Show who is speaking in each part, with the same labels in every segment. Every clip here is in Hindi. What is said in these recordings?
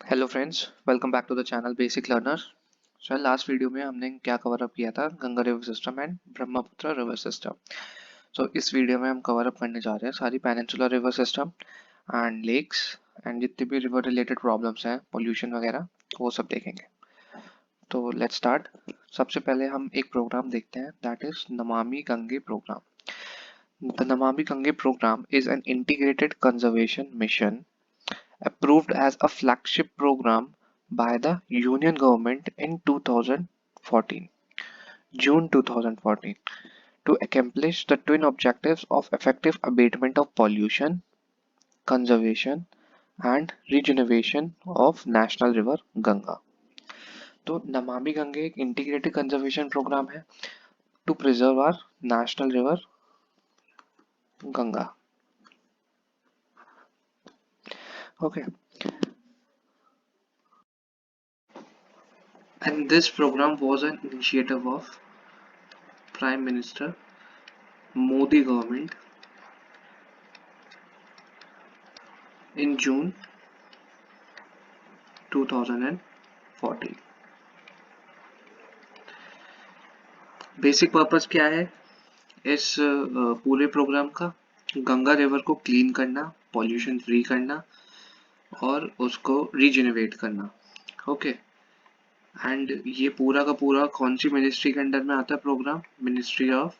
Speaker 1: Hello friends, welcome back to the channel basic learner. Sir last video में हमने क्या कवर अप किया था? Ganga river system and Brahmaputra river system. So इस वीडियो में हम कवर अप करने जा रहे हैं सारी peninsular river system and lakes and जितने भी रिवर रिलेटेड प्रॉब्लम्स हैं, पोल्यूशन वगैरह, वो सब देखेंगे। तो लेट्स स्टार्ट। सबसे पहले हम एक प्रोग्राम देखते हैं, that is Namami Gange programme. The Namami Gange programme is an integrated conservation mission approved as a flagship program by the Union government in 2014, June 2014, to accomplish the twin objectives of effective abatement of pollution, conservation, and regeneration of national river Ganga. तो नमामि गंगे एक इंटीग्रेटेड कंजर्वेशन प्रोग्राम है to preserve our national river Ganga. Okay, and this program was an initiative of Prime Minister Modi government in June 2014. Basic purpose क्या है इस पूरे प्रोग्राम का? गंगा रिवर को क्लीन करना, पॉल्यूशन फ्री करना और उसको रीजेनरेट करना. ओके, एंड ये पूरा का पूरा कौन सी मिनिस्ट्री के अंडर में आता है प्रोग्राम? मिनिस्ट्री ऑफ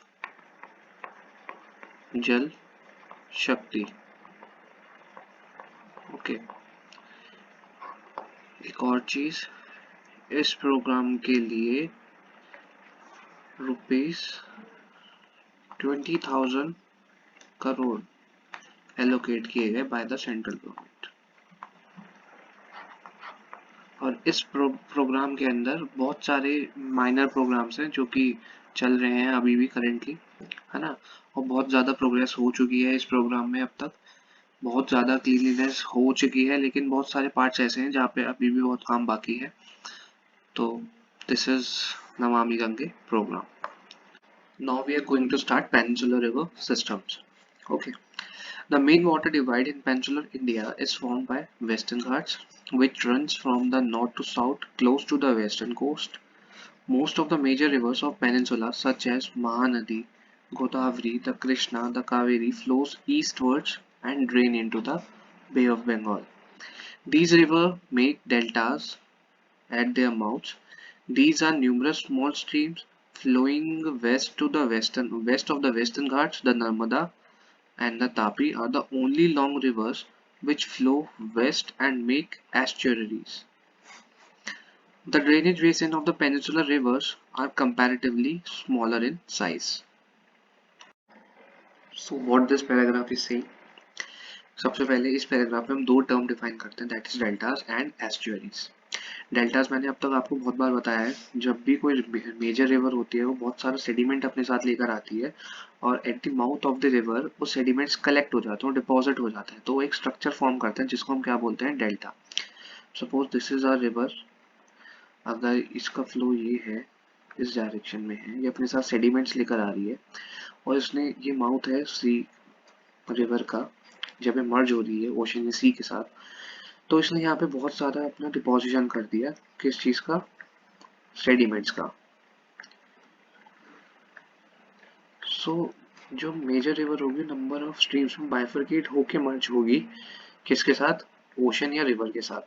Speaker 1: जल शक्ति. ओके, एक और चीज, इस प्रोग्राम के लिए ₹20,000 करोड़ एलोकेट किए गए बाय द सेंट्रल गवर्नमेंट. और इस प्रोग्राम के अंदर बहुत सारे माइनर प्रोग्राम्स हैं जो कि चल रहे हैं अभी भी करेंटली, है ना. और बहुत ज़्यादा प्रोग्रेस हो चुकी है इस प्रोग्राम में. अब तक बहुत ज़्यादा क्लीनलीनेस हो चुकी है, लेकिन बहुत सारे पार्ट्स ऐसे हैं जहाँ पे अभी भी बहुत काम बाकी है. तो this is Namami Gange programme. Now we are going to start peninsular river systems. Okay, the main water divide in peninsular India is formed by Western Ghats, which runs from the north to south close to the western coast. Most of the major rivers of peninsula, such as Mahanadi, Godavari, the Krishna, the Kaveri, flows eastwards and drain into the Bay of Bengal. These rivers make deltas at their mouths. These are numerous small streams flowing west of the Western Ghats. The Narmada and the Tapi are the only long rivers which flow west and make estuaries. The drainage basin of the peninsular rivers are comparatively smaller in size. So what this paragraph is saying? सबसे पहले इस पैराग्राफ में हम दो टर्म डिफाइन करते हैं, that is deltas and estuaries. Deltas मैंने अब तक आपको बहुत बार बताया है, जब भी कोई मेजर रिवर होती है वो बहुत सारा सेडिमेंट अपने साथ लेकर आती है और at the mouth of the river वो सेडिमेंट्स कलेक्ट हो जाते हैं, डिपॉजिट हो जाते हैं, तो वो एक स्ट्रक्चर फॉर्म करते हैं जिसको हम क्या बोलते हैं? Delta. Suppose this is our river. अगर इसका फ्लो ये है, इस डायरेक्शन में है, ये अपने साथ सेडिमेंट्स लेकर आ रही है और इसने, ये माउथ है सी रिवर का, जब ये मर्ज हो रही है ओशन या सी के साथ, तो इसने यहाँ पे बहुत सारा अपना डिपोजिशन कर दिया. किस चीज का? सेडिमेंट्स का. सो जो मेजर रिवर होगी, नंबर ऑफ स्ट्रीम्स में बाइफरकेट होके मर्ज होगी. किसके साथ? ओशन या रिवर के साथ.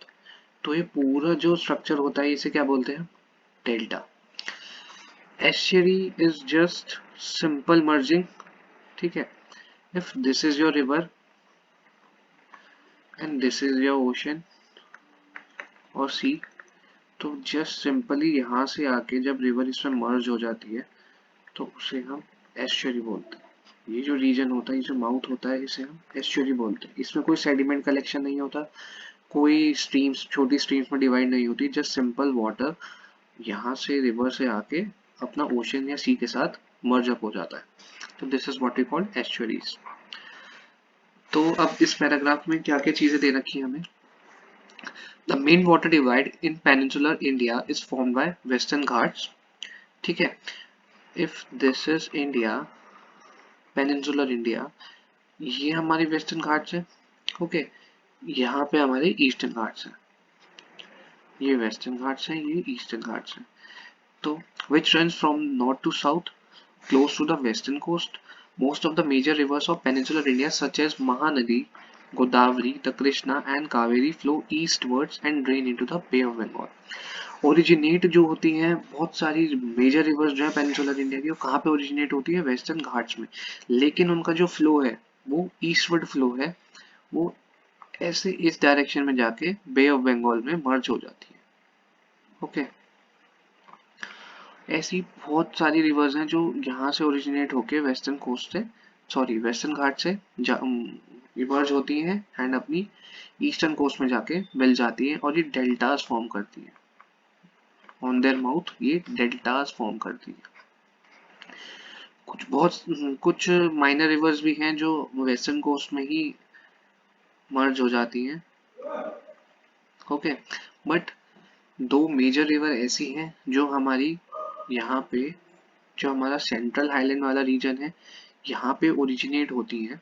Speaker 1: तो ये पूरा जो स्ट्रक्चर होता है इसे क्या बोलते हैं? Delta. Estuary is just simple merging. ठीक है, if this is your river and this is your ocean और सी, तो जस्ट सिंपली यहाँ से आके जब रिवर इसमें मर्ज हो जाती है तो उसे हम एस्चुरी बोलते हैं. ये जो रीजन होता है, ये जो माउथ होता है, इसे हम एस्चुरी बोलते हैं. इसमें कोई सेडिमेंट कलेक्शन नहीं होता, कोई स्ट्रीम्स, छोटी स्ट्रीम्स में डिवाइड नहीं होती, जस्ट सिंपल वाटर यहाँ से रिवर से आके अपना ओशन या सी के साथ मर्ज अप हो जाता है. तो this is what we call estuaries. तो अब इस पैराग्राफ में क्या क्या चीजें दे रखी है हमें? The main water divide in peninsular India is formed by Western Ghats. ठीक है, if this is India, peninsular India, ये हमारी वेस्टर्न घाट्स है. ओके, यहाँ पे हमारे ईस्टर्न घाट्स हैं. ये वेस्टर्न घाट्स है, ये ईस्टर्न घाट्स है। तो which runs from north to south close to the western coast. Most of the major rivers of peninsular India such as Mahanadi, Godavari, the Krishna and Kaveri flow eastwards and drain into the Bay of Bengal. Originate जो होती हैं बहुत सारी मेजर रिवर्स जो है पेनिनसुलर इंडिया की, वो कहाँ पे ओरिजिनेट होती है? वेस्टर्न घाट्स में। लेकिन उनका जो फ्लो है वो ईस्टवर्ड फ्लो है, वो ऐसे इस डायरेक्शन में जाके बे ऑफ बंगाल में मर्ज हो जाती है। ओके, ऐसी बहुत सारी रिवर्स हैं जो यहाँ से ओरिजिनेट होके वेस्टर्न कोस्ट से, सॉरी वेस्टर्न घाट से इमर्ज होती हैं एंड अपनी ईस्टर्न कोस्ट में जाके मिल जाती हैं और ये डेल्टास फॉर्म करती हैं। ऑन देयर माउथ ये डेल्टास फॉर्म करती हैं। कुछ माइनर रिवर्स भी हैं जो वेस्टर्न कोस्ट में ही मर्ज हो जाती हैं। ओके, बट दो मेजर रिवर ऐसी हैं जो हमारी यहाँ पे, जो हमारा सेंट्रल हाईलैंड वाला रीजन है, यहाँ पे ओरिजिनेट होती हैं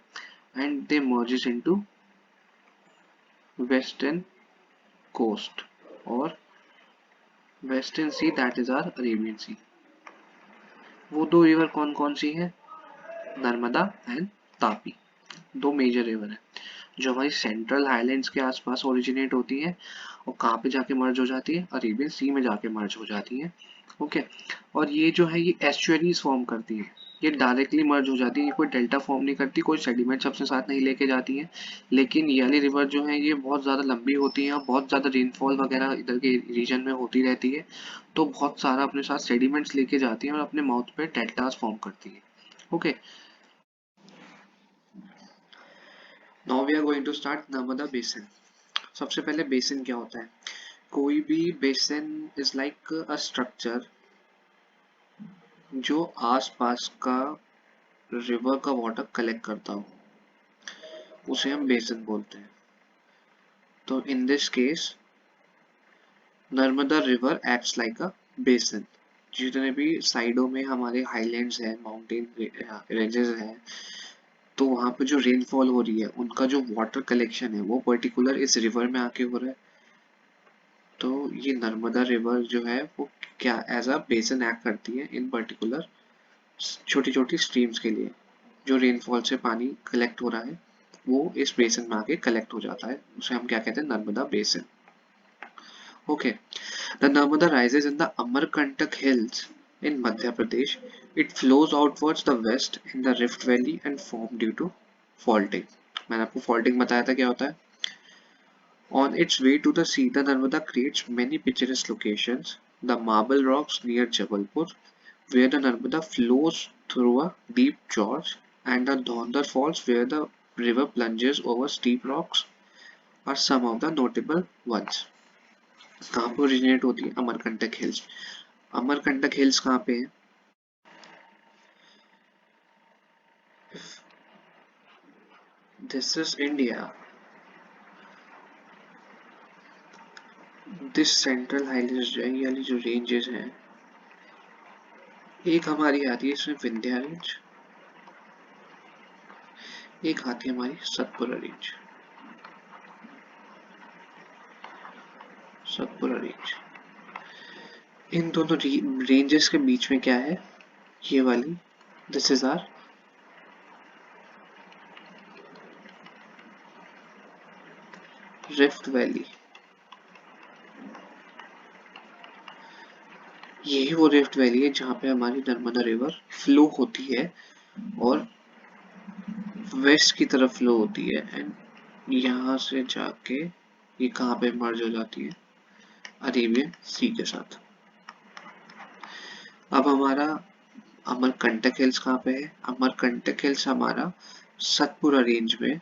Speaker 1: and they merges into western coast और western sea, that is our Arabian sea. वो दो रिवर कौन कौन सी हैं? नर्मदा एंड तापी, दो मेजर रिवर है जो हमारी सेंट्रल हाईलैंड्स के आसपास ओरिजिनेट होती है और कहाँ पे जाके मर्ज हो जाती है? अरेबियन सी में जाके मर्ज हो जाती है। ओके, और ये जो है ये एस्चुअरीज फॉर्म करती है, ये डायरेक्टली मर्ज हो जाती है, ये कोई डेल्टा फॉर्म नहीं करती, कोई सेडिमेंट्स अपने साथ नहीं लेके जाती है। लेकिन ये वाली रिवर जो है ये बहुत ज़्यादा लंबी होती है और बहुत ज़्यादा रेनफॉल वगैरह इधर के रीजन में होती रहती है, तो बहुत सारा अपने साथ सेडिमेंट्स लेके जाती है और अपने माउथ पे डेल्टास फॉर्म करती है। Okay, now we are going to start Narmada basin. सबसे पहले बेसिन क्या होता है? कोई भी basin is like a structure जो आसपास का रिवर का वाटर कलेक्ट करता हो, उसे हम बेसिन बोलते हैं। तो in this case Narmada river acts like a basin. जितने भी साइडों में हमारे हाईलैंड्स हैं, माउंटेन रेंजेस हैं, तो वहां पे जो रेनफॉल हो रही है उनका जो वाटर कलेक्शन है वो पर्टिकुलर इस रिवर में आके हो रहा है। तो ये नर्मदा रिवर जो है वो क्या एज अ बेसिन एक्ट करती है इन पर्टिकुलर छोटी छोटी स्ट्रीम्स के लिए। जो रेनफॉल से पानी कलेक्ट हो रहा है वो इस बेसिन में आके कलेक्ट हो जाता है, उसे हम क्या कहते हैं? Narmada basin. Okay, the Narmada rises in the Amarkantak hills in Madhya Pradesh. It flows outwards the west in the Rift Valley and formed due to faulting. मैंने आपको faulting बताया था क्या होता है। On its way to the sea, the Narmada creates many picturesque locations. The Marble Rocks near Jabalpur, where the Narmada flows through a deep gorge, and the Dhondar Falls, where the river plunges over steep rocks, are some of the notable ones. कहाँ पे ओरिजिनेट होती है? अमरकंटक हिल्स। अमरकंटक हिल्स कहाँ पे है? This is India. This central highlands जो है, ये वाली जो रेंजेस हैं, एक हमारी आती है इसमें विंध्या रेंज, एक आती है हमारी सतपुरा रेंज। सतपुरा रेंज, इन दोनों रेंजेस के बीच में क्या है? ये वाली, this is our rift valley. यही वो रिफ्ट वैली है जहाँ पे हमारी नर्मदा रिवर फ्लो होती है और वेस्ट की तरफ फ्लो होती है एंड यहाँ से जाके ये कहाँ पे मर्ज हो जाती है? अरेबियन सी के साथ। अब हमारा अमरकंटक हिल्स कहाँ पे है? अमरकंटक हिल्स हमारा सतपुरा रेंज में,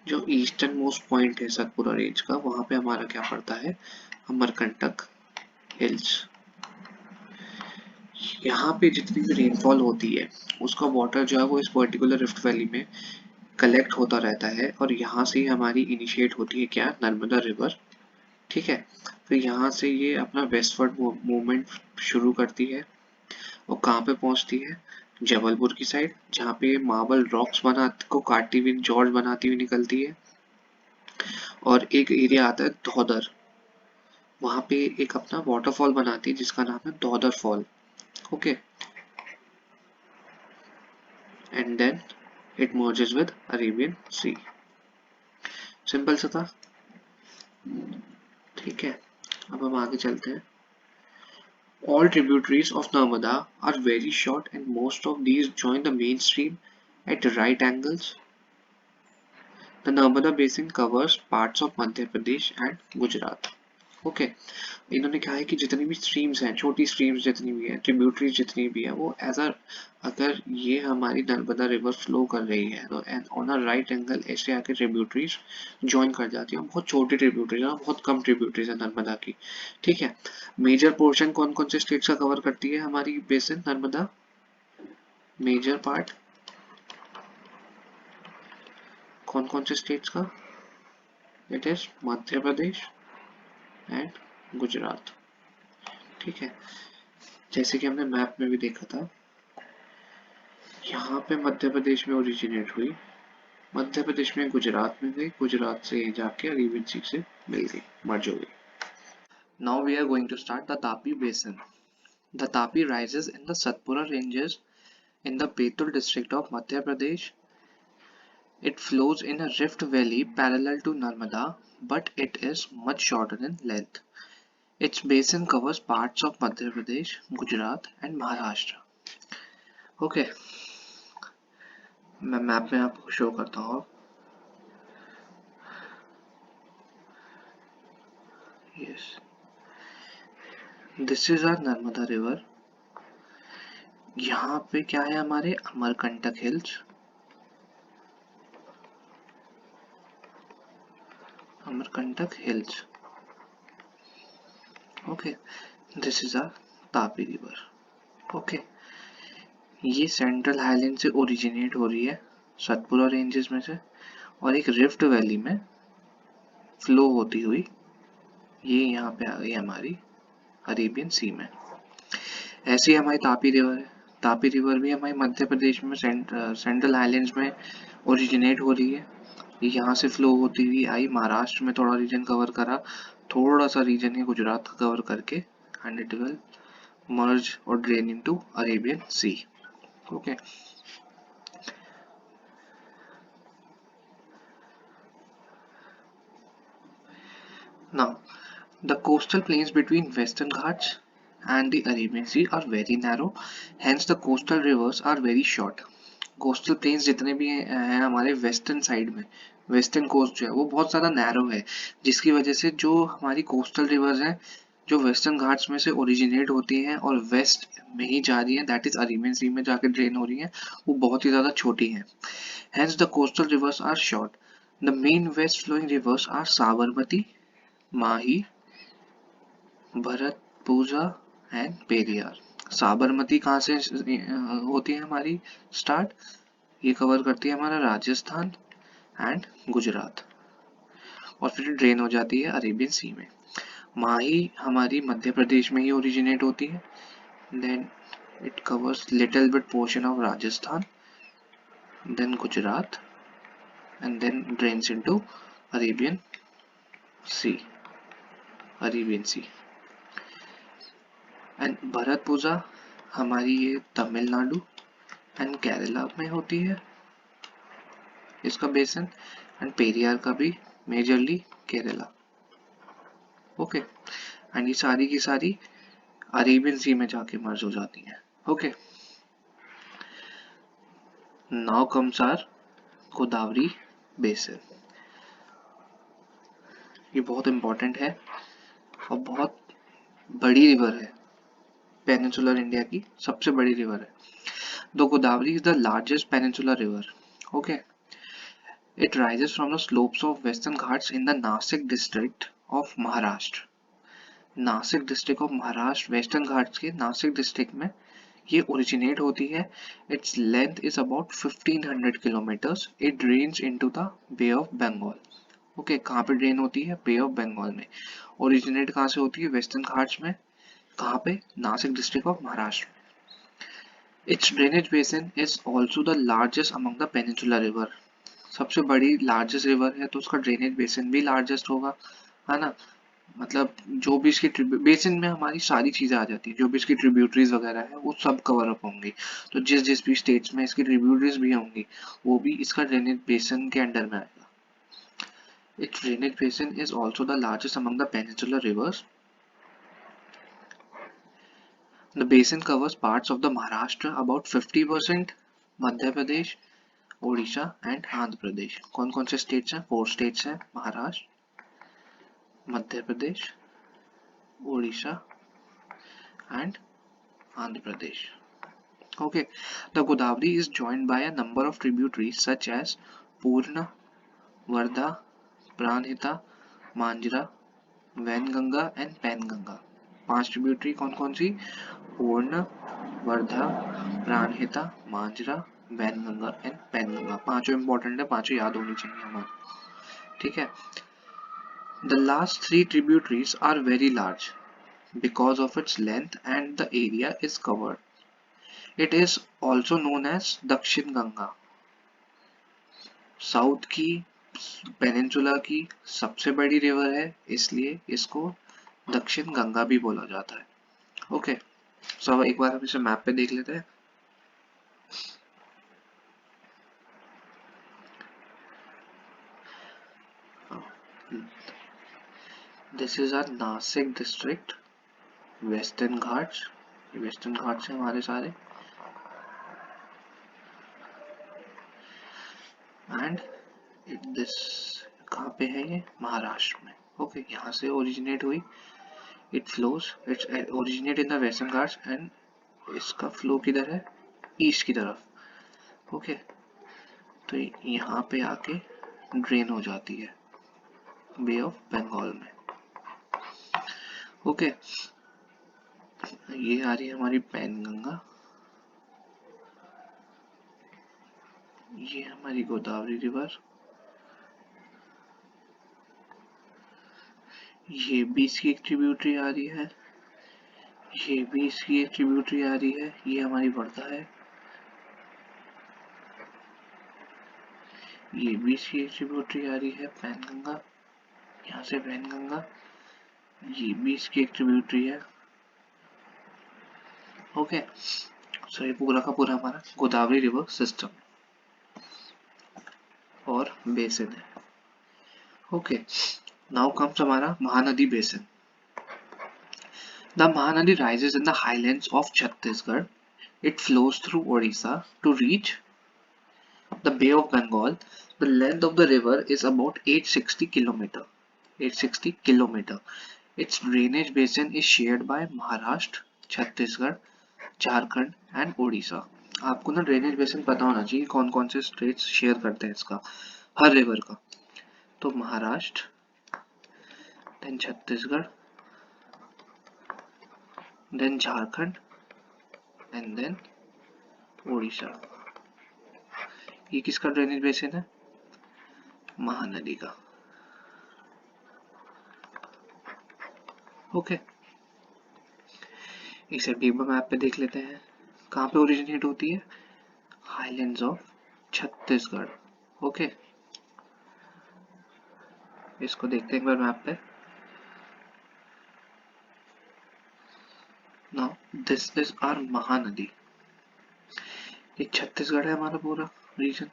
Speaker 1: जो ईस्टर्न मोस्ट पॉइंट है सतपुरा रेंज का, वहां पे हमारा क्या पड़ता है? अमरकंटक हिल्स। यहाँ पे जितनी भी रेनफॉल होती है उसका वाटर जो है वो इस पर्टिकुलर रिफ्ट वैली में कलेक्ट होता रहता है और यहाँ से हमारी इनिशिएट होती है क्या? नर्मदा रिवर। ठीक है, फिर यहाँ से ये अपना वेस्टवर्ड मूवमेंट शुरू करती है और कहाँ पे पहुंचती है? जबलपुर की साइड, जहाँ पे मार्बल रॉक्स को काटती हुई जॉर्ज बनाती हुई निकलती है। और एक एरिया आता है धौदर, वहां पे एक अपना वाटरफॉल बनाती है जिसका नाम है दौदर fall. Okay, and then it merges with Arabian sea. Simple सा था, ठीक है। अब हम आगे चलते हैं। All tributaries of Narmada are very short and most of these join the main stream at right angles. The Narmada basin covers parts of Madhya Pradesh and Gujarat. Okay, इन्होंने कहा है कि जितनी भी स्ट्रीम्स हैं, छोटी स्ट्रीम्स जितनी भी हैं, ट्रिब्यूटरीज जितनी भी है, वो एज अ, अगर ये हमारी नर्मदा रिवर फ्लो कर रही है तो ऑन अ राइट एंगल ऐसे आके ट्रिब्यूटरीज ज्वाइन कर जाती है। बहुत छोटी ट्रिब्यूटरीज है, बहुत कम ट्रिब्यूटरीज है नर्मदा की, ठीक है। मेजर पोर्शन कौन कौन से स्टेट्स का कवर करती है हमारी बेसिन नर्मदा? मेजर पार्ट कौन कौन से स्टेट्स का? It is Madhya Pradesh and Gujarat, ठीक है। जैसे कि हमने मैप में भी देखा था, यहाँ पे मध्य प्रदेश में ओरिजिनेट हुई, मध्य प्रदेश में गुजरात में गई, गुजरात से जाके अरेबियन सी से मिल गई, मर्ज हो गई। Now we are going to start the Tapi basin. The Tapi rises in the Satpura ranges in the Betul district of Madhya Pradesh. It flows in a rift valley parallel to Narmada, but it is much shorter in length. Its basin covers parts of Madhya Pradesh, Gujarat and Maharashtra. Okay, मैं मैप में आपको शो करता हूँ। Yes, this is our Narmada river. यहाँ पे क्या है हमारे Amarkantak hills, Amarkantak hills. Okay, this is a Tapi river. Okay, ये सेंट्रल हाईलैंड से ओरिजिनेट हो रही है, सतपुरा रेंजेस में से, और एक रिफ्ट वैली में फ्लो होती हुई ये यहाँ पे आ गई हमारी अरेबियन सी में। ऐसी हमारी तापी रिवर है। तापी रिवर भी हमारे मध्य प्रदेश में सेंट्रल हाईलैंड्स में ओरिजिनेट हो रही है। ये यहाँ से फ्लो होती हुई आई, महाराष्ट्र में थोड़ा रीजन कवर करा, थोड़ा सा रीजन है गुजरात का कवर करके, एंड इट विल मर्ज और drain into Arabian sea. Okay, now the coastal plains between Western Ghats and the Arabian Sea are very narrow, hence the coastal rivers are very short. Coastal planes जितने भी हैं हमारे वेस्टर्न साइड में, वेस्टर्न कोस्ट जो है वो बहुत ज़्यादा नैरो है, जिसकी वजह से जो हमारी कोस्टल रिवर्स हैं जो वेस्टर्न घाट्स में से ओरिजिनेट होती हैं और वेस्ट में ही जा रही हैं, दैट इज अरेबियन सी में जाकर ड्रेन हो रही हैं, वो बहुत ही ज़्यादा छोटी हैं। Hence the coastal rivers are short. The main west flowing rivers are Sabarmati, Mahi, Bharathapuzha and Periyar. Sabarmati कहाँ से होती है हमारी स्टार्ट? ये कवर करती है हमारा राजस्थान एंड गुजरात, और फिर ड्रेन हो जाती है अरेबियन सी में। माही हमारी मध्य प्रदेश में ही ओरिजिनेट होती है, then it covers little bit portion of Rajasthan, then Gujarat, and then drains into Arabian sea, Arabian sea. And Bharathapuzha हमारी ये तमिलनाडु एंड केरला में होती है इसका बेसन, एंड पेरियार का भी मेजरली केरला। ओके, एंड ये सारी की सारी अरेबियन सी में जाके मर्ज हो जाती हैं। Okay, now comes our Godavari basin. ये बहुत इंपॉर्टेंट है और बहुत बड़ी रिवर है, पेनिनसुलर इंडिया की सबसे बड़ी रिवर है। The Godavari is the largest peninsular river. Okay, it rises from the slopes of western ghats in the Nasik district of Maharashtra. Nasik district of Maharashtra, western Ghats के नासिक डिस्ट्रिक्ट में ये ओरिजिनेट होती है। Its length is about 1500 kilometres. It drains into the bay of Bengal. Okay, कहाँ पे ड्रेन होती है? बे ऑफ बंगाल में। ओरिजिनेट कहाँ से होती है? वेस्टर्न घाट्स में। कहाँ पे? Nashik district of Maharashtra. It's drainage basin is also the largest among the peninsular river. सबसे बड़ी लार्जेस्ट रिवर है तो उसका ड्रेनेज बेसिन भी लार्जेस्ट होगा, है ना। मतलब जो भी इसकी बेसिन में हमारी सारी चीजें आ जाती है, जो भी इसकी ट्रिब्यूटरीज वगैरह है वो सब कवर अप होंगी। तो जिस जिस भी स्टेट्स में इसकी ट्रिब्यूटरीज भी होंगी वो भी इसका ड्रेनेज बेसिन के अंडर में आएगा। Its drainage basin is also the largest among the peninsular rivers. The basin covers parts of the Maharashtra, about 50%, Madhya Pradesh, Odisha and Andhra Pradesh. कौन कौन से स्टेट्स हैं? 4 स्टेट्स हैं, Maharashtra, Madhya Pradesh, Odisha and Andhra Pradesh. Okay, the Godavari is joined by a number of tributaries such as Purna, Vardha, Pranhita, Manjra, Wainganga and Penganga. 5 tributary कौन कौन सी? पूर्ण, वर्धा, प्राणहिता, मांजरा, वैनगंगा एंड पैनगंगा। पांचों इंपॉर्टेंट है, पांचों याद होनी चाहिए हमारे, ठीक है। The last 3 tributaries are very large because of its length and the area is covered. It is also known as Dakshin Ganga. South की पेनिनसुला की सबसे बड़ी रिवर है, इसलिए इसको दक्षिण गंगा भी बोला जाता है। ओके, सो एक बार हम इसे मैप पे देख लेते हैं। This is our Nasik district, western Ghats, western Ghats हैं हमारे सारे, एंड दिस कहाँ पे है ये? महाराष्ट्र में। ओके, यहाँ से ओरिजिनेट हुई, it flows, it's originate in the western Ghats and इसका फ्लो किधर है? ईस्ट की तरफ। ओके, तो यहाँ पे आके ड्रेन हो जाती है बे ऑफ बंगाल में। ओके, ये आ रही है हमारी पैनगंगा, ये हमारी गोदावरी रिवर, ये भी इसकी एक ट्रिब्यूटरी आ रही है, ये भी इसकी एक ट्रिब्यूटरी आ रही है, ये हमारी वर्धा है, ये भी इसकी एक ट्रिब्यूटरी आ रही है पैनगंगा, यहाँ से पैनगंगा, ये भी इसकी एक ट्रिब्यूटरी है। ओके, सो ये पूरा का पूरा हमारा गोदावरी रिवर सिस्टम और बेसिन है। ओके, नाउ कम्स हमारा Mahanadi basin. The Mahanadi rises in the highlands of Chhattisgarh. It flows through Odisha to reach the Bay of Bengal. The length of the river is about 860 km. 860 km. Its drainage basin is shared by Maharashtra, Chhattisgarh, Jharkhand and Orissa. आपको ना ड्रेनेज बेसिन पता होना चाहिए कौन कौन से स्टेट्स शेयर करते हैं इसका, हर रिवर का। तो Maharashtra, then Chhattisgarh, then Jharkhand and then Orissa. ये किसका ड्रेनेज बेसिन है? महानदी का। ओके, इसे डीबा मैप पे देख लेते हैं, कहाँ पे ओरिजिनेट होती है? Highlands of Chhattisgarh. ओके, इसको देखते हैं एक बार मैप पे। Now this is our Mahanadi. ये छत्तीसगढ़ है हमारा पूरा रीजन,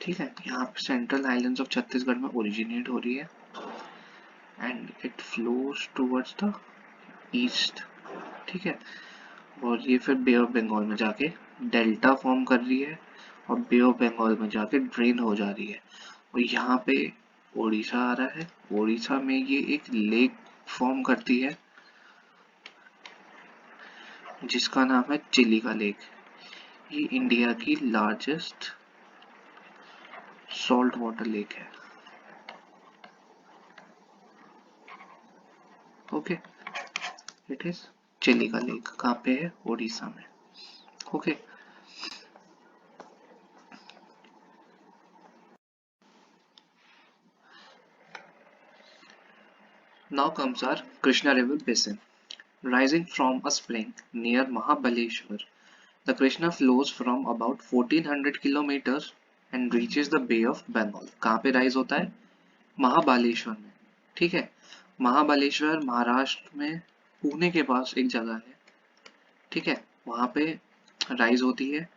Speaker 1: ठीक है। यहाँ पे सेंट्रल आइलैंड्स ऑफ छत्तीसगढ़ में ओरिजिनेट हो रही है and it flows towards the east, ठीक है। और ये फिर बे ऑफ बंगाल में जाके डेल्टा फॉर्म कर रही है और बे ऑफ बंगाल में जाके ड्रेन हो जा रही है। और यहाँ पे ओडिशा आ रहा है, ओडिशा में ये एक लेक फॉर्म करती है जिसका नाम है चिलिका लेक। ये इंडिया की लार्जेस्ट सॉल्ट वाटर लेक है। Okay, it is Chilika lake. कहाँ पे है? ओडिशा में। Okay, now comes our Krishna River basin. Rising from a spring near Mahabaleshwar, the Krishna flows from about 1400 kilometers and reaches the Bay of Bengal. कहाँ पे राइज होता है? महाबालेश्वर में, ठीक है। महाबालेश्वर महाराष्ट्र में पुणे के पास एक जगह है, ठीक है। वहां पे राइज होती है।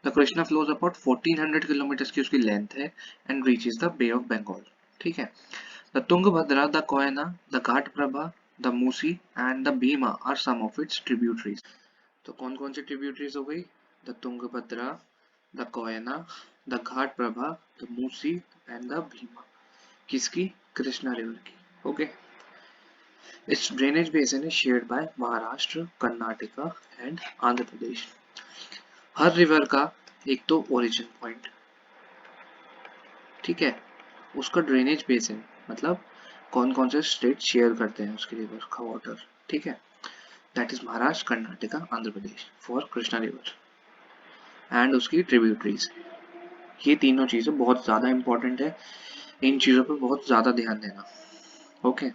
Speaker 1: The Krishna flows about 1400 kilometre की उसकी लेंथ है and reaches the bay of Bengal, ठीक है। The Tungabhadra, the Koyna, the Ghataprabha, the Musi and the Bhima are some of its tributaries. तो कौन कौन सी ट्रिब्यूटरीज हो गई? The Tungabhadra, the Koyna, the Ghataprabha, the Musi and the Bhima. किसकी? कृष्णा रिवर की। Okay. Its drainage basin is shared by Maharashtra, Karnataka and Andhra Pradesh. Her river का एक तो ओरिजिन पॉइंट, ठीक है, उसका ड्रेनेज बेसिन मतलब कौन कौन से स्टेट शेयर करते हैं उसके रिवर का वाटर, ठीक है। That is Maharashtra, Karnataka, Andhra Pradesh for Krishna river and उसकी ट्रिब्यूटरीज। ये तीनों चीजें बहुत ज्यादा इंपॉर्टेंट है, इन चीजों पर बहुत ज्यादा ध्यान देना। ओके।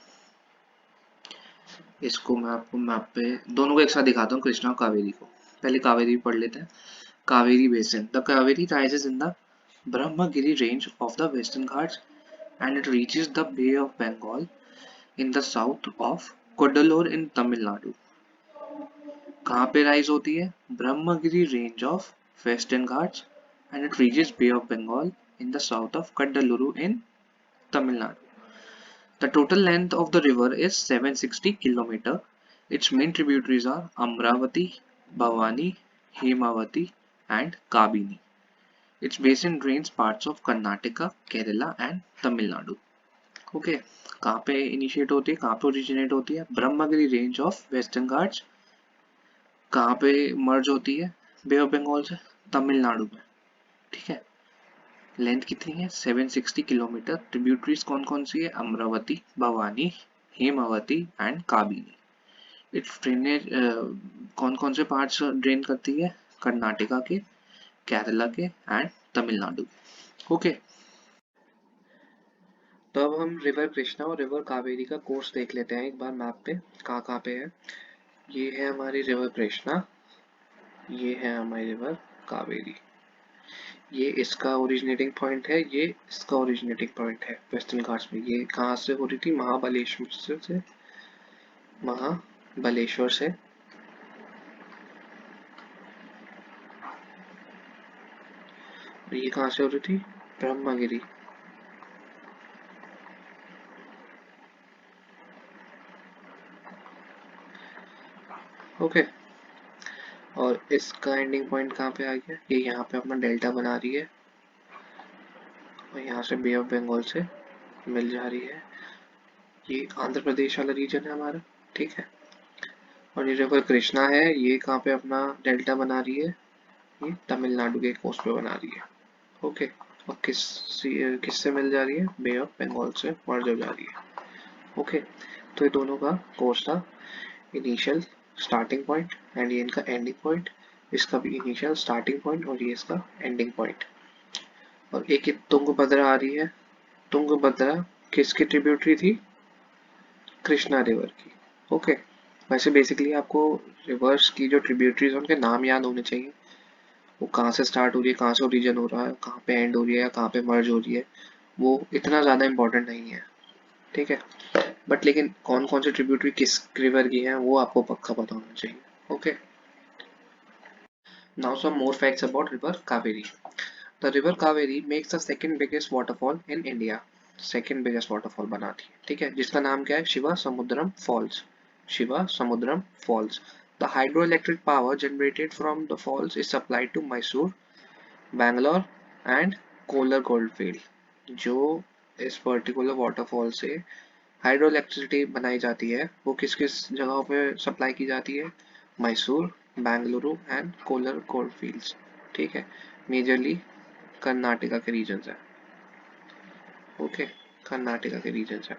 Speaker 1: इसको मैं आपको मैप पे दोनों को एक साथ दिखाता हूँ, कृष्णा और कावेरी को। पहले कावेरी पढ़ लेते हैं। Kaveri basin, the Kaveri rises in the Brahmagiri range of the Western Ghats and it reaches the Bay of Bengal in the south of Cuddalore in Tamil Nadu. कहाँ पे राइज होती है? Brahmagiri range of western Ghats and it reaches bay of Bengal in the south of Cuddalore in Tamil Nadu. The total length of the river is 760 km. Its main tributaries are Amravati, Bhavani, Hemavati and Kabini. Its basin drains parts of Karnataka, Kerala and Tamil Nadu. Okay. कहाँ पे इनिशिएट होती है, कहाँ पे ओरिजिनेट होती है? Brahmagiri range of western Ghats. कहाँ पे मर्ज होती है बे ऑफ बंगाल से? तमिलनाडु में, ठीक है। लेंथ कितनी है? 760 किलोमीटर। ट्रिब्यूटरीज कौन कौन सी है? Amaravati, Bhavani, Hemavati and Kabini. Its drainage कौन कौन से पार्ट्स ड्रेन करती है? कर्नाटका के, केरला के एंड तमिलनाडु। ओके। तो अब हम रिवर कृष्णा और रिवर कावेरी का कोर्स देख लेते हैं एक बार मैप पे, कहाँ कहाँ पे है। ये है हमारी रिवर कृष्णा, ये है हमारी रिवर कावेरी। ये इसका ओरिजिनेटिंग पॉइंट है, ये इसका ओरिजिनेटिंग पॉइंट है वेस्टर्न घाट्स में। ये कहाँ से हो रही थी? महाबलेश्वर से। और ये कहाँ से हो रही थी? ब्रह्मगिरी। ओके। और इसका एंडिंग पॉइंट कहाँ पे आ गया? ये यहाँ पे अपना डेल्टा बना रही है और यहाँ से बे ऑफ बंगाल से मिल जा रही है। ये आंध्र प्रदेश वाला रीजन है हमारा, ठीक है। और ये रिवर कृष्णा है, ये कहाँ पे अपना डेल्टा बना रही है? ये तमिलनाडु के कोस्ट पे बना रही है। ओके। और किससे मिल जा रही है? बे ऑफ बंगाल से मर्ज हो जा रही है। ओके। तो ये दोनों का कोर्स था, इनिशियल स्टार्टिंग पॉइंट एंड ये इनका एंडिंग पॉइंट। इसका भी इनिशियल स्टार्टिंग पॉइंट और ये इसका एंडिंग पॉइंट। और एक तुंगभद्रा आ रही है। तुंगभद्रा किसकी ट्रिब्यूटरी थी? कृष्णा रिवर की। ओके। वैसे बेसिकली आपको रिवर्स की जो ट्रिब्यूटरीज है उनके नाम याद होने चाहिए, वो कहाँ से स्टार्ट हो रही है, कहाँ से ओरिजिन हो रहा है, कहाँ पे एंड हो रही है या कहाँ पे मर्ज हो रही है, वो इतना ज़्यादा इंपॉर्टेंट नहीं है, ठीक है। बट लेकिन कौन कौन सी ट्रिब्यूटरी किस रिवर की है वो आपको पक्का पता होना चाहिए। Okay. Now some more facts about river Kaveri. The river Kaveri makes the second biggest waterfall in India. Second biggest waterfall बनाती है, ठीक है, जिसका नाम क्या है? Shivasamudram falls. Shivasamudram falls. The hydroelectric power generated from the falls is supplied to Mysore, Bangalore and Kolar Gold Field. जो इस पर्टिकुलर वाटरफॉल से हाइड्रो इलेक्ट्रिसिटी बनाई जाती है वो किस किस जगहों पे सप्लाई की जाती है? मैसूर, बेंगलुरु एंड कोलर गोल्डफील्ड्स, ठीक है। मेजरली कर्नाटका के रीजन है। ओके। कर्नाटका के रीजन है।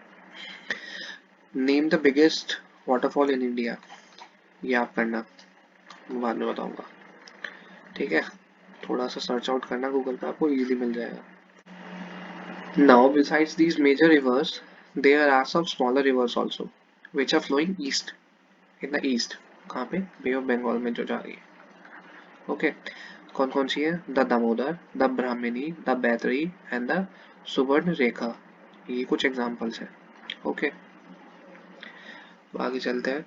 Speaker 1: Name the biggest waterfall in India, ये आप करना, बाद में बताऊंगा, ठीक है। थोड़ा सा सर्च आउट करना गूगल पे, आपको इजीली मिल जाएगा। Now, besides these major rivers, there are some smaller rivers also, which are flowing east, in the east. कहाँ पे? बे ऑफ बंगाल में जो जा रही है। ओके। कौन कौन सी है? The Damodar, the Brahmani, the Baitarani and the Subarnarekha. ये कुछ एग्जांपल्स हैं। ओके, तो आगे चलते हैं।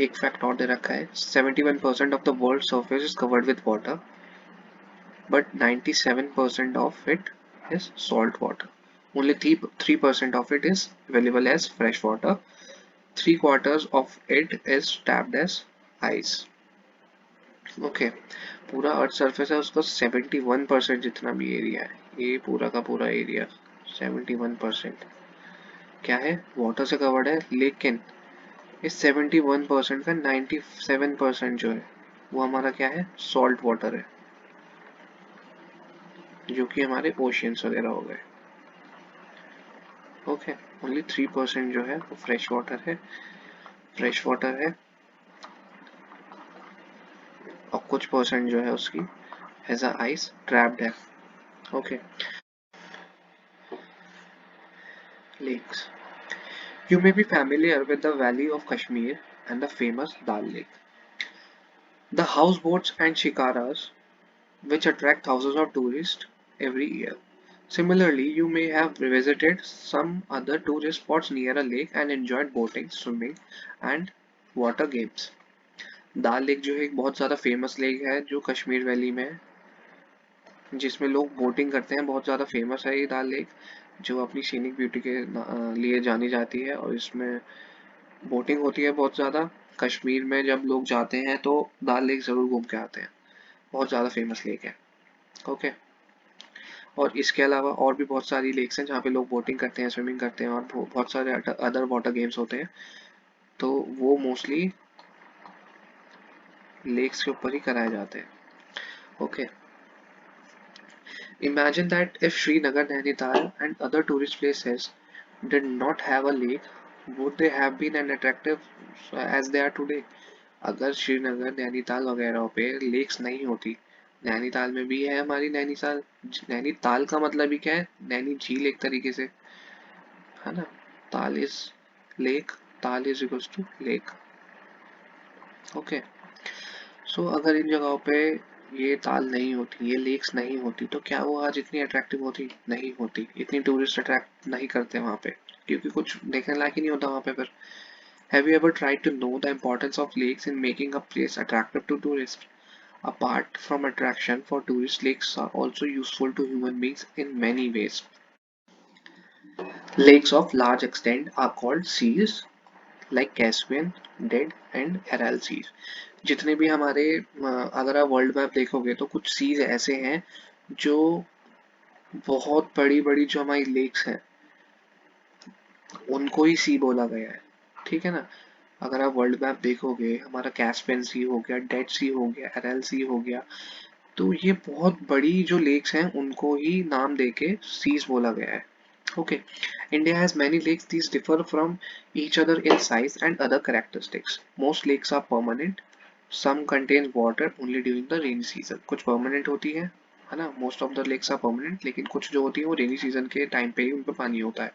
Speaker 1: एक फैक्ट और दे रखा है, 71% of the world surface is covered with water, but 97% of it is salt water. Only 3% of it is available as fresh water. 3/4 of it is tapped as ice. Okay, पूरा अर्थ सरफेस है उसका 71% जितना भी एरिया है, ये पूरा का पूरा एरिया 71% क्या है, वाटर से कवर्ड है, लेकिन इस 71% का 97% जो है वो हमारा क्या है, सॉल्ट वाटर है, जो कि हमारे ओशियंस वगैरह हो गए। ओके, ओनली 3% जो है वो फ्रेश वाटर है, और कुछ परसेंट जो है उसकी एज अ आइस ट्रैप्ड है। Okay, lakes. You may be familiar with the Valley of Kashmir and the famous Dal Lake. The houseboats and shikaras, which attract thousands of tourists every year. Similarly, you may have visited some other tourist spots near a lake and enjoyed boating, swimming, and water games. Dal lake जो है एक बहुत ज़्यादा फेमस लेक है जो कश्मीर वैली में है, जिसमें लोग बोटिंग करते हैं। बहुत ज़्यादा फेमस है ये दाल लेक, जो अपनी सीनिक ब्यूटी के लिए जानी जाती है, और इसमें बोटिंग होती है बहुत ज़्यादा। कश्मीर में जब लोग जाते हैं तो दाल लेक ज़रूर घूम के आते हैं, बहुत ज़्यादा फेमस लेक है। ओके, और इसके अलावा और भी बहुत सारी लेक्स हैं जहाँ पे लोग बोटिंग करते हैं, स्विमिंग करते हैं, और बहुत सारे अदर वाटर गेम्स होते हैं, तो वो मोस्टली लेक्स के ऊपर ही कराए जाते हैं। Okay, imagine that if Srinagar, Nainital, and other tourist places did not have a lake, would they have been as attractive as they are today? अगर श्रीनगर, नैनीताल वगैरह पे लेक्स नहीं होती, नैनीताल में भी है हमारी नैनीताल, नैनीताल का मतलब ही क्या है, नैनी झील एक तरीके से, है ना, tal is lake, tal is equals to lake. Okay, so अगर इन जगहों पे ये ताल नहीं होती, ये लेक्स नहीं होती, तो क्या वो आज इतनी अट्रैक्टिव होती? नहीं होती, इतनी टूरिस्ट अट्रैक्ट नहीं करते वहाँ पे, क्योंकि कुछ देखने लायक ही नहीं होता वहाँ पे फिर। Have you ever tried to know the importance of lakes in making a place attractive to tourists? Apart from attraction for tourists, lakes are also useful to human beings in many ways. Lakes of large extent are called seas, like Caspian, Dead and Aral seas. जितने भी हमारे अगर आप वर्ल्ड मैप देखोगे तो कुछ सीज ऐसे हैं जो बहुत बड़ी बड़ी, जो हमारी लेक्स हैं उनको ही सी बोला गया है, ठीक है ना। अगर आप वर्ल्ड मैप देखोगे, हमारा कैस्पियन सी हो गया, डेड सी हो गया, एरल सी हो गया, तो ये बहुत बड़ी जो लेक्स हैं उनको ही नाम देके सीज बोला गया है। Okay, India has many lakes. These differ from each other in size and other characteristics. Most lakes are permanent. Some contain water only during the rainy season. कुछ permanent होती है ना, most of the lakes are permanent, लेकिन कुछ जो होती है वो rainy season के टाइम पे ही उन पे पानी होता है।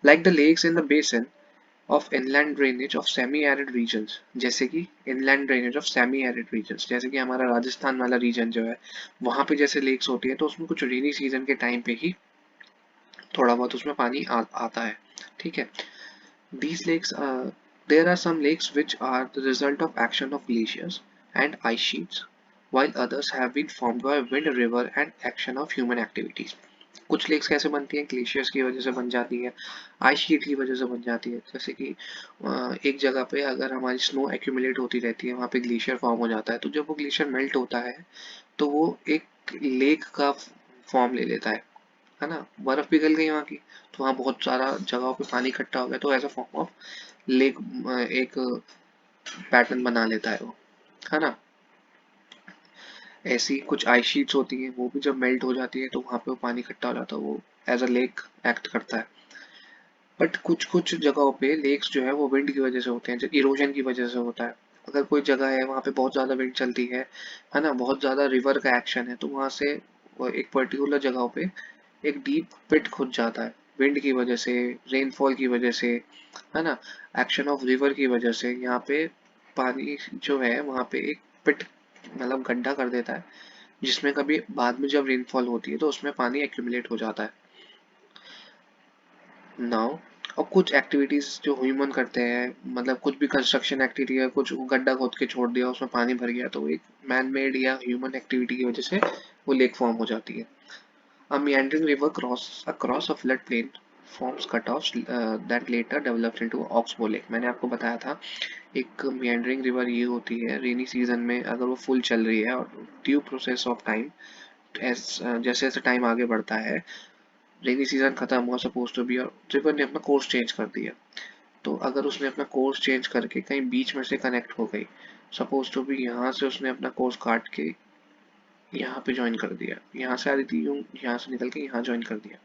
Speaker 1: Like the lakes in the basin of inland drainage of semi-arid regions, जैसे कि inland drainage of semi-arid regions, जैसे कि हमारा राजस्थान वाला रीजन जो है वहाँ पे जैसे लेक्स होती है, तो उसमें कुछ रेनी सीजन के टाइम पे ही थोड़ा बहुत उसमें पानी आता है, ठीक है। These lakes there are some lakes which are the result of action of glaciers and ice sheets, while others have been formed by wind, river and action of human activities. कुछ लेक्स कैसे बनती हैं, ग्लेशियर्स की वजह से बन जाती है, आइस शीट की वजह से बन जाती है। जैसे कि एक जगह पे अगर हमारी स्नो एक्यूमुलेट होती रहती है, वहाँ पे ग्लेशियर फॉर्म हो जाता है, तो जब वो ग्लेशियर मेल्ट होता है तो वो एक लेक का फॉर्म ले लेता है ना। बर्फ पिघल गई वहाँ की, तो वहाँ बहुत सारा जगहों पे पानी इकट्ठा हो गया, तो as a form of lake एक पैटर्न बना लेता है वो, है ना। ऐसी कुछ आइस शीट्स होती हैं, वो भी जब मेल्ट हो जाती है तो वहाँ पे वो पानी इकट्ठा हो जाता है, वो एज अ लेक एक्ट करता है। बट कुछ कुछ जगहों पे लेक्स जो है वो विंड की वजह से होते हैं, जो इरोजन की वजह से होता है। अगर कोई जगह है वहाँ पे बहुत ज़्यादा विंड चलती है ना, बहुत ज़्यादा रिवर का एक्शन है, तो वहाँ से एक पर्टिकुलर जगहों पे एक डीप पिट खुद जाता है, विंड की वजह से, रेनफॉल की वजह से, है ना, एक्शन ऑफ रिवर की वजह से। यहाँ पे पानी जो है वहाँ पे एक पिट मतलब गड्ढा कर देता है, जिसमें कभी बाद में जब रेनफॉल होती है तो उसमें पानी एक्यूमुलेट हो जाता है। नाउ और कुछ एक्टिविटीज जो ह्यूमन करते हैं, मतलब कुछ भी कंस्ट्रक्शन एक्टिविटी है, कुछ गड्ढा खोद के छोड़ दिया उसमें पानी भर गया, तो एक मैन मेड या ह्यूमन एक्टिविटी की वजह से वो लेक फॉर्म हो जाती है। A meandering river across a floodplain forms cutoffs that later developed into oxbow lake। मैंने आपको बताया था एक meandering river ये होती है रेनी सीजन में अगर वो फुल चल रही है और ड्यू प्रोसेस ऑफ टाइम, जैसे जैसे टाइम आगे बढ़ता है, रेनी सीजन खत्म हुआ सपोज टू बी और रिवर ने अपना कोर्स चेंज कर दिया, तो अगर उसने अपना कोर्स चेंज करके कहीं बीच में से कनेक्ट हो गई, सपोज टू बी यहाँ से उसने अपना कोर्स काट के यहाँ पे ज्वाइन कर दिया, यहाँ से आ रही थी यूं, यहाँ से निकल के यहाँ ज्वाइन कर दिया,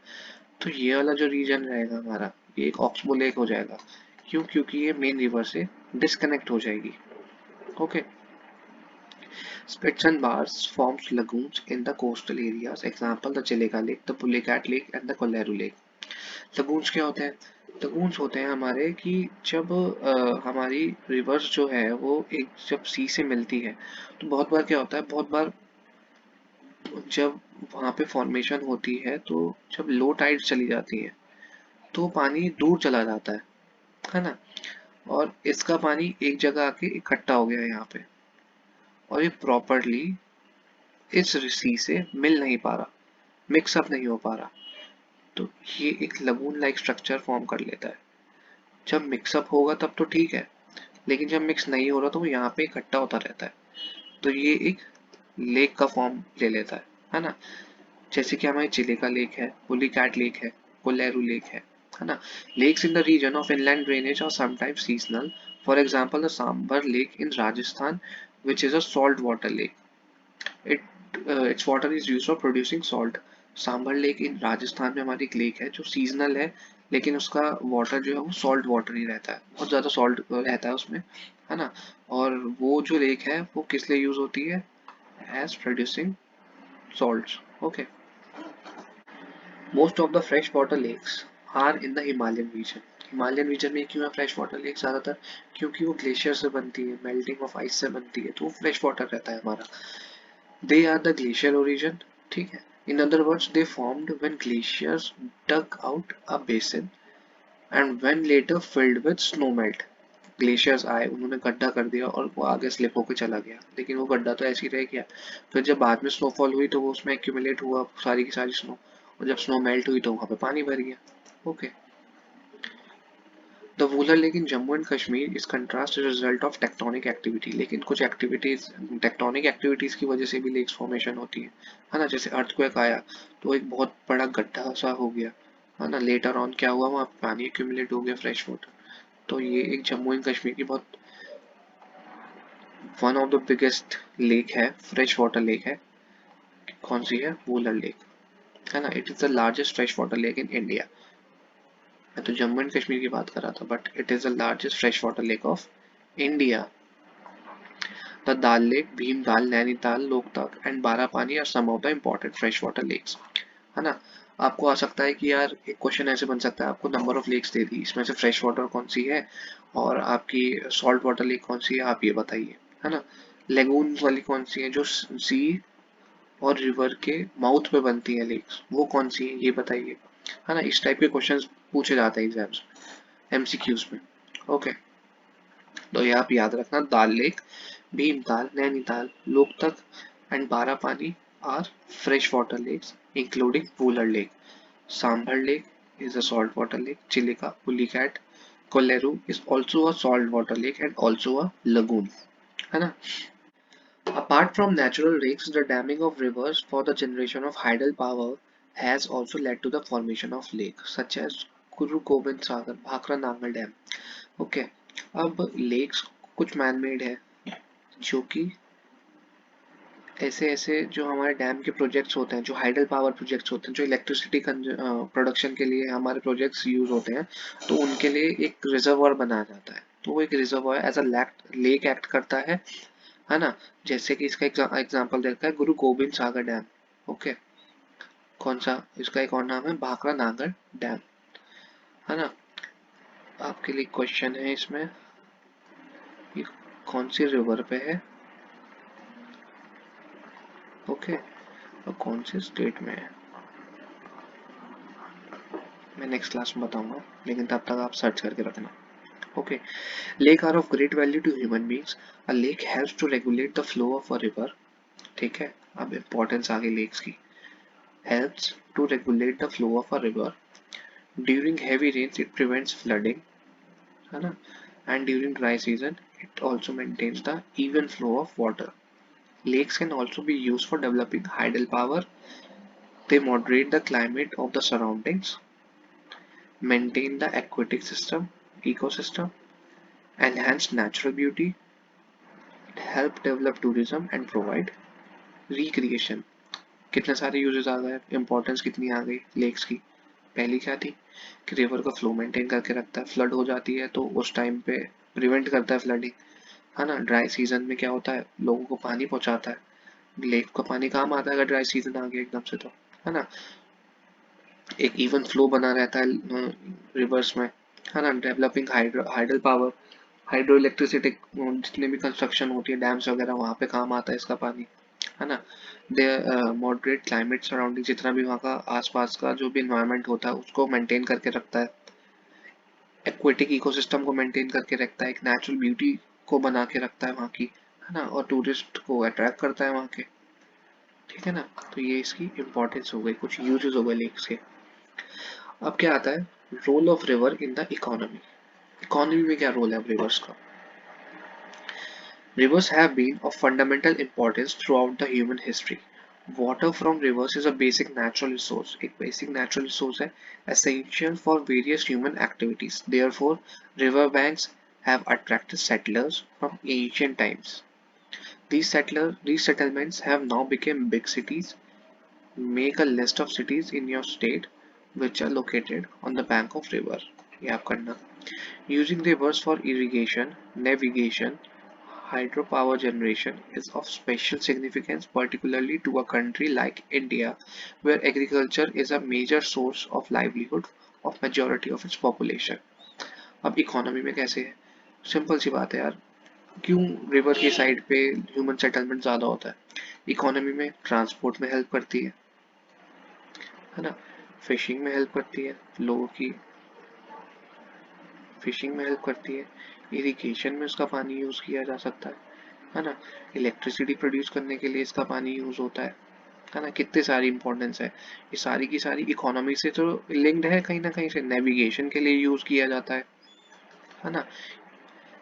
Speaker 1: तो ये वाला जो रीजन रहेगा हमारा, ये एक ऑक्सबो लेक हो जाएगा। क्यों? क्योंकि ये मेन रिवर से डिस्कनेक्ट हो जाएगी। Okay. Spits and bars forms lagoons in the coastal areas. Example the Chileka Lake, the Pulicat Lake and the Koleru Lake. Lagoons क्या होते हैं? लगून्स होते हैं हमारे कि जब हमारी रिवर्स जो है वो एक जब सी से मिलती है, तो बहुत बार क्या होता है, बहुत बार जब वहाँ पे फॉर्मेशन होती है, तो जब लो टाइड चली जाती है तो पानी दूर चला जाता है ना, और इसका पानी एक जगह आके इकट्ठा हो गया है यहाँ पे, और ये प्रॉपरली इस सी से मिल नहीं पा रहा, मिक्सअप नहीं हो पा रहा, तो ये एक लगून लाइक स्ट्रक्चर फॉर्म कर लेता है। जब मिक्सअप होगा तब तो ठीक है, लेकिन जब मिक्स नहीं हो रहा तो वो यहाँ पे इकट्ठा होता रहता है, तो ये एक लेक का फॉर्म ले लेता है ना। जैसे कि हमारे चिलिका लेक है, पुलिकैट लेक है, कोलेरू लेक है ना। Lakes in the region of inland drainage और sometimes seasonal, for example the Sambhar lake in Rajasthan which is a salt water lake, it its water is used for producing salt। Sambhar lake in Rajasthan में हमारी एक लेक है जो सीजनल है, लेकिन उसका वाटर जो है वो सॉल्ट वाटर ही रहता है, बहुत ज़्यादा सॉल्ट रहता है उसमें, है ना। और वो जो लेक है वो किस लिए यूज होती है? As producing salts. Okay. Most of the fresh water lakes are in the Himalayan region. Himalayan region में क्यों है फ्रेश वाटर लेक ज़्यादातर? क्योंकि वो ग्लेशियर से बनती है, मेल्टिंग ऑफ आइस से बनती है, तो वो फ्रेश वाटर रहता है हमारा। They are the glacier origin, ठीक है। In other words they formed when glaciers dug out a basin and when later filled with snow melt। Glaciers आए, उन्होंने गड्ढा कर दिया और वो आगे स्लिप होकर चला गया, लेकिन वो गड्ढा तो ऐसे ही रह गया। फिर जब बाद में स्नोफॉल हुई तो वो उसमें एक्यूमुलेट हुआ सारी की सारी स्नो, और जब स्नो मेल्ट हुई तो वहां पे पानी भर गया। Okay. The Wular lake in Jammu and Kashmir is contrast result of tectonic activity. लेकिन कुछ एक्टिविटीज, टेक्टोनिक एक्टिविटीज की वजह से भी लेक्स फॉर्मेशन होती है ना। जैसे अर्थक्वेक आया तो एक बहुत बड़ा गड्ढा सा हो गया, है ना। लेटर ऑन क्या हुआ, वहाँ पानी एक्यूमुलेट हो गया, फ्रेश वाटर। तो ये एक जम्मू एंड कश्मीर की बहुत one of the biggest lake है, फ्रेश वाटर लेक है। कौन सी है? वूलर लेक, है ना। It is the largest fresh water lake in India. मैं तो जम्मू एंड कश्मीर की बात कर रहा था, but it is the largest fresh water lake of India. The Dal lake, Bhimtal, Nainital, Loktak and Barapani are some of the important fresh water lakes, है ना। आपको आ सकता है कि यार एक क्वेश्चन ऐसे बन सकता है, आपको नंबर ऑफ लेक्स दे दी, इसमें से फ्रेश वाटर कौन सी है और आपकी सॉल्ट वाटर लेक कौन सी है, आप ये बताइए, है ना। लेगून वाली कौन सी है, जो सी और रिवर के माउथ पे बनती है लेक्स, वो कौन सी है ये बताइए, है ना। इस टाइप के क्वेश्चंस पूछे जाते हैं एग्जाम्स में, एमसीक्यूज में। ओके। तो ये आप याद रखना, Dal lake, Bhimtal, Nainital, Loktak and Barapani are freshwater lakes, including Wooler Lake. Sambhar Lake is a saltwater lake. Chilika, Pulicat, Kolleru is also a saltwater lake and also a lagoon. है ना? Apart from natural lakes, the damming of rivers for the generation of tidal power has also led to the formation of lakes such as Guru Gobind Sagar, Bhakra Nangal Dam. Okay. अब lakes कुछ man made है जो कि ऐसे ऐसे जो हमारे डैम के प्रोजेक्ट्स होते हैं, जो हाइडल पावर प्रोजेक्ट्स होते हैं, जो इलेक्ट्रिसिटी प्रोडक्शन के लिए हमारे प्रोजेक्ट्स यूज होते हैं, तो उनके लिए एक रिजर्वर बनाया जाता है, तो वो एक reservoir as a lake act करता है ना। जैसे कि इसका एग्जांपल देखा है गुरु गोबिंद सागर डैम। ओके। कौन सा? इसका एक और नाम है भाखड़ा नागर डैम, है ना। आपके लिए क्वेश्चन है इसमें, ये कौन सी रिवर पे है, ओके, और कौन से स्टेट में है। मैं नेक्स्ट क्लास में बताऊंगा, लेकिन तब तक आप सर्च करके रखना। Okay, lake are of great value to human beings. A lake helps to regulate the flow of a river. ठीक है, अब इंपॉर्टेंस आ गई लेक्स की। Helps to regulate the flow of a river. During heavy rains it prevents flooding, है ना, and during dry season it also maintains the even flow of water. Lakes can also be used for developing hydel power. They moderate the climate of the surroundings, maintain the aquatic system, ecosystem, enhance natural beauty, help develop tourism and provide recreation. कितने सारे यूजेस आ गए, इंपॉर्टेंस कितनी आ गई लेक्स की। पहली क्या थी कि रिवर का फ्लो मेंटेन करके रखता है, फ्लड हो जाती है तो उस टाइम पे प्रिवेंट करता है फ्लडिंग, है ना। ड्राई सीजन में क्या होता है, लोगों को पानी पहुंचाता है। लेक का पानी काम आता है अगर ड्राई सीजन आ गया एकदम से तो, है ना। एक इवन फ्लो बना रहता है रिवर्स में, है ना। Developing hydel power, hydro electricity, जितने भी कंस्ट्रक्शन होती है डैम्स वगैरह वहाँ पे काम आता है इसका पानी, है ना। दे मॉडरेट क्लाइमेट सराउंडिंग, जितना भी वहाँ का आसपास का जो भी इन्वायरमेंट होता है उसको मेंटेन करके रखता है। एक्वेटिक इकोसिस्टम को मेंटेन करके रखता है, एक नेचुरल ब्यूटी को बना के रखता है वहाँ की, है ना, और टूरिस्ट को अट्रैक्ट करता है वहाँ के। ठीक है ना, तो ये इसकी इंपॉर्टेंस हो गई, कुछ यूजेस हो गए लेक्स के। अब क्या आता है, role of river in the economy. Economy में क्या रोल है अब रिवर्स का। Rivers have been of fundamental importance throughout the human history. Water from rivers is a basic natural resource. एक basic natural resource है, essential for various human activities. Therefore, river banks have attracted settlers from ancient times. These settlements have now become big cities. Make a list of cities in your state which are located on the bank of river. ये आप करना. Using rivers for irrigation, navigation, hydropower generation is of special significance, particularly to a country like India, where agriculture is a major source of livelihood of majority of its population. अब इकोनॉमी में कैसे है, सिंपल सी बात है यार, क्यों रिवर की साइड पे ह्यूमन सेटलमेंट ज़्यादा होता है। इकोनॉमी में ट्रांसपोर्ट में हेल्प करती है ना, फिशिंग में हेल्प करती है, लोगों की फिशिंग में हेल्प करती है, इरिगेशन में उसका पानी यूज़ किया जा सकता है ना, इलेक्ट्रिसिटी प्रोड्यूस करने के लिए इसका पानी यूज़ होता है ना। कितने सारी इंपॉर्टेंस है, ये सारी की सारी इकोनॉमी से तो लिंक्ड है कहीं ना कहीं से, नेविगेशन के लिए यूज़ किया जाता है ना।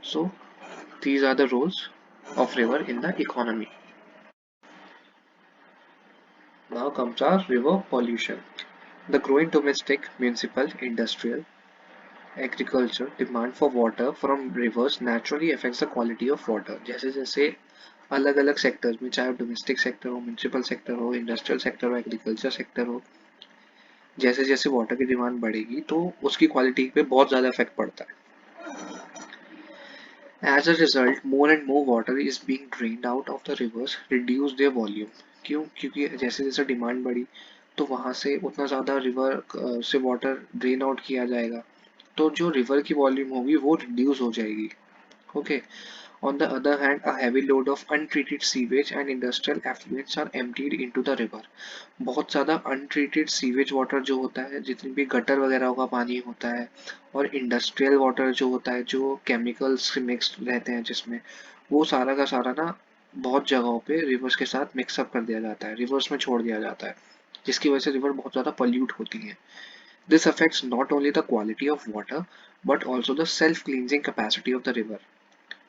Speaker 1: So these are the roles of river in the economy. Now comes our river pollution. The growing domestic, municipal, industrial, agriculture demand for water from rivers naturally affects the quality of water. जैसे जैसे अलग अलग सेक्टर्स में, चाहे डोमेस्टिक सेक्टर हो, म्यूनिसिपल सेक्टर हो, इंडस्ट्रियल सेक्टर हो, एग्रीकल्चर सेक्टर हो, जैसे जैसे वाटर की डिमांड बढ़ेगी तो उसकी क्वालिटी पे बहुत ज़्यादा इफेक्ट पड़ता है। As a result, more and more water is being drained out of the rivers, reduce their volume. क्यों? क्योंकि जैसे जैसे डिमांड बढ़ी तो वहाँ से उतना ज़्यादा रिवर से वाटर ड्रेन आउट किया जाएगा, तो जो रिवर की वॉल्यूम होगी वो रिड्यूस हो जाएगी। Okay, on the other hand, a heavy load of untreated sewage and industrial effluents are emptied into the river. बहुत ज़्यादा अनट्रीटेड सीवेज वाटर जो होता है, जितनी भी गटर वगैरह का पानी होता है, और इंडस्ट्रियल वाटर जो होता है जो केमिकल्स से मिक्स्ड रहते हैं जिसमें, वो सारा का सारा ना बहुत जगहों पे रिवर्स के साथ मिक्सअप कर दिया जाता है, रिवर्स में छोड़ दिया जाता है, जिसकी वजह से रिवर बहुत ज़्यादा पॉल्यूट होती है। This affects not only the quality of water but also the self cleansing capacity of the river.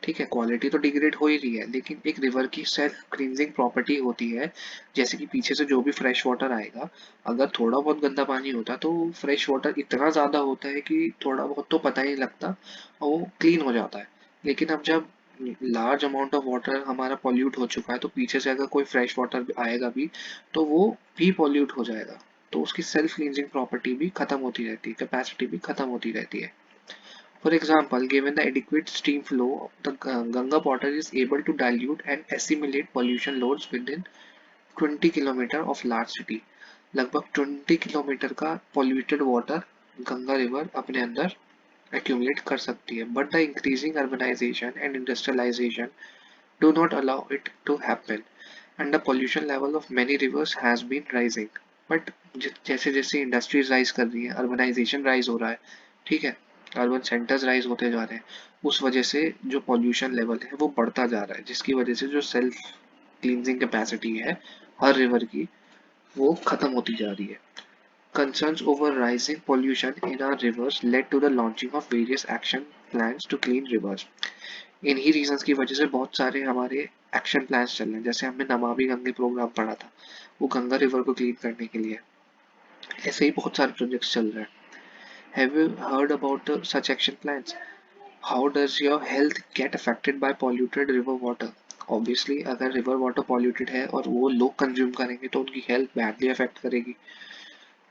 Speaker 1: ठीक है, क्वालिटी तो डिग्रेड हो ही रही है, लेकिन एक रिवर की सेल्फ क्लींजिंग प्रॉपर्टी होती है, जैसे कि पीछे से जो भी फ्रेश वाटर आएगा, अगर थोड़ा बहुत गंदा पानी होता तो फ्रेश वाटर इतना ज़्यादा होता है कि थोड़ा बहुत तो पता ही नहीं लगता और वो क्लीन हो जाता है। लेकिन अब जब लार्ज अमाउंट ऑफ वाटर हमारा पॉल्यूट हो चुका है तो पीछे से अगर कोई फ्रेश वाटर आएगा भी तो वो भी पॉल्यूट हो जाएगा, तो उसकी सेल्फ क्लींजिंग प्रॉपर्टी भी खत्म होती रहती है, कैपेसिटी भी खत्म होती रहती है। For example, given the adequate stream flow, the Ganga water is able to dilute and assimilate pollution loads within 20 kilometre of large city. लगभग 20 किलोमीटर का polluted water गंगा रिवर अपने अंदर accumulate कर सकती है, but the increasing urbanization and industrialization do not allow it to happen, and the pollution level of many rivers has been rising. But जैसे जैसे इंडस्ट्रीज राइज कर रही है, अर्बनाइजेशन राइज हो रहा है, ठीक है, अर्बन सेंटर्स राइज होते जा रहे हैं, उस वजह से जो पॉल्यूशन लेवल है वो बढ़ता जा रहा है, जिसकी वजह से जो सेल्फ क्लींजिंग कैपेसिटी है हर रिवर की वो खत्म होती जा रही है. Concerns over rising pollution in our rivers led to the launching of various action plans to clean rivers. इन्हीं रीजंस की वजह से बहुत सारे हमारे एक्शन प्लान्स चल रहे हैं. जैसे हमने नमामि गंगे प्रोग्राम पढ़ा था, वो गंगा रिवर को क्लीन करने के लिए. ऐसे ही बहुत सारे प्रोजेक्ट्स चल रहे हैं. Have you heard about such action plans? How does your health get affected by polluted river water? Obviously अगर रिवर वाटर पॉल्यूटेड है और वो लोग कंज्यूम करेंगे तो उनकी हेल्थ बैडली अफेक्ट करेगी.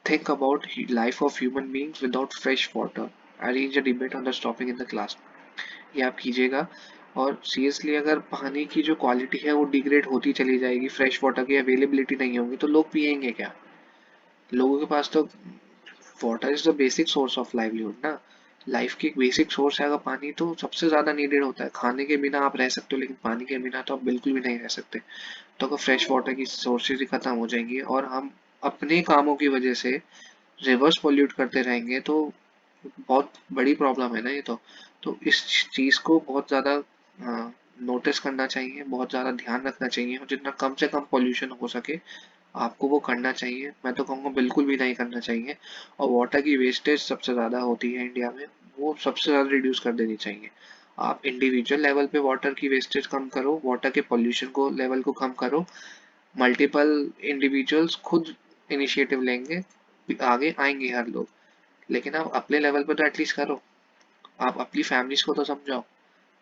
Speaker 1: Think about life of human beings without fresh water. Arrange a debate on this topic in the class. ये आप कीजिएगा. और सीरियसली अगर पानी की जो क्वालिटी है वो डिग्रेड होती चली जाएगी, फ्रेश वाटर की अवेलेबिलिटी नहीं होगी, तो लोग पियेंगे क्या? लोगों के पास तो water is the basic source of livelihood ना. लाइफ की एक बेसिक सोर्स है अगर पानी, तो सबसे ज्यादा नीडेड होता है. खाने के बिना आप रह सकते हो, लेकिन पानी के बिना तो आप बिल्कुल भी नहीं रह सकते. तो अगर फ्रेश वाटर की सोर्सेज ही खत्म हो जाएंगी और हम अपने कामों की वजह से रिवर्स पोल्यूट करते रहेंगे तो बहुत बड़ी प्रॉब्लम है ना ये तो इस चीज को बहुत ज्यादा नोटिस करना चाहिए, बहुत ज्यादा ध्यान रखना चाहिए, और जितना कम से कम पोल्यूशन हो सके आपको वो करना चाहिए. मैं तो कहूँगा बिल्कुल भी नहीं करना चाहिए. और वाटर की वेस्टेज सबसे ज्यादा होती है इंडिया में, वो सबसे ज्यादा रिड्यूस कर देनी चाहिए. आप इंडिविजुअल लेवल पे वाटर की वेस्टेज कम करो, वाटर के पोल्यूशन को लेवल को कम करो. मल्टीपल इंडिविजुअल्स खुद इनिशिएटिव लेंगे, आगे आएंगे हर लोग. लेकिन आप अपने लेवल पे तो एटलीस्ट करो. आप अपनी फैमिलीज को तो समझाओ.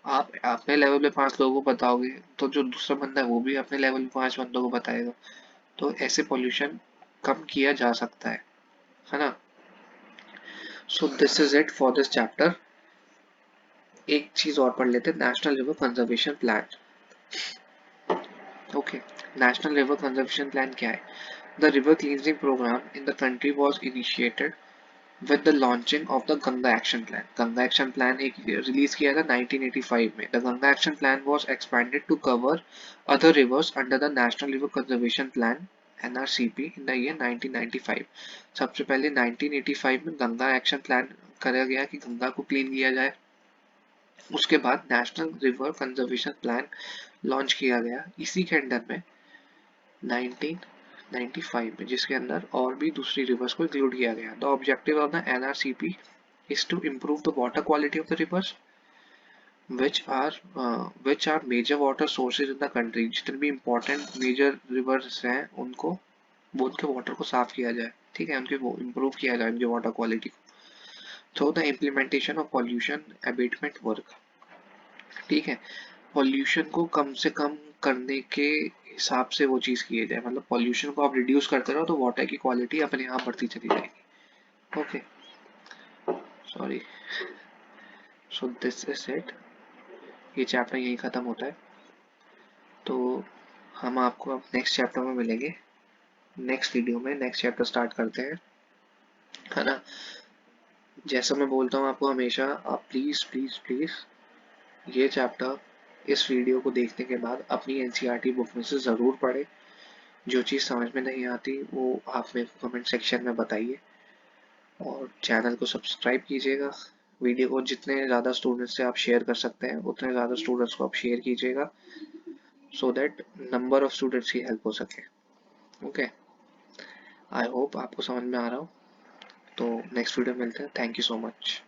Speaker 1: आप अपने लेवल पे 5 लोगों को बताओगे तो जो दूसरा बंदा है वो भी अपने लेवल पे 5 बंदों को बताएगा. तो ऐसे पॉल्यूशन कम किया जा सकता है ना. So this is it for this chapter. एक चीज और पढ़ लेते हैं, national river conservation plan. Okay, national river conservation plan क्या है? The river cleansing programme in the country was initiated with the launching of the Ganga Action Plan. Ganga Action Plan एक रिलीज किया था 1985 में. The Ganga Action Plan was expanded to cover other rivers under the National River Conservation Plan NRCP in the year 1995. सबसे पहले 1985 में गंगा एक्शन प्लान करा गया कि गंगा को क्लीन किया जाए. उसके बाद national river conservation plan launch किया गया इसी के अंडर में 1995 में, जिसके अंदर और भी दूसरी रिवर्स को इंक्लूड किया गया. The objective of the NRCP is to improve the water quality of the rivers which are major water sources in the country. जितने भी important major rivers हैं उनको वो उनके वाटर को साफ किया जाए, ठीक है, उनके वो इम्प्रूव किया जाए उनके वाटर क्वालिटी को. Through the implementation of pollution abatement work, ठीक है, पॉल्यूशन को कम से कम करने के हिसाब से वो चीज़ की जाए. मतलब पॉल्यूशन को आप रिड्यूस करते रहो तो वाटर की क्वालिटी अपने आप बढ़ती चली जाएगी. Okay, sorry. So this is it. ये चैप्टर यहीं ख़त्म होता है. तो हम आपको अब नेक्स्ट चैप्टर में मिलेंगे. नेक्स्ट वीडियो में नेक्स्ट चैप्टर स्टार्ट करते हैं, है ना. जैसा मैं बोलता हूँ आपको हमेशा, आप प्लीज़ प्लीज़ प्लीज़ ये चैप्टर इस वीडियो को देखने के बाद अपनी एनसीईआरटी बुक में से ज़रूर पढ़ें. जो चीज़ समझ में नहीं आती वो आप मेरे को कमेंट सेक्शन में बताइए, और चैनल को सब्सक्राइब कीजिएगा. वीडियो को जितने ज़्यादा स्टूडेंट्स से आप शेयर कर सकते हैं उतने ज़्यादा स्टूडेंट्स को आप शेयर कीजिएगा, so that number of students की हेल्प हो सके. ओके, आई होप आपको समझ में आ रहा हो. तो नेक्स्ट वीडियो मिलते हैं. Thank you so much.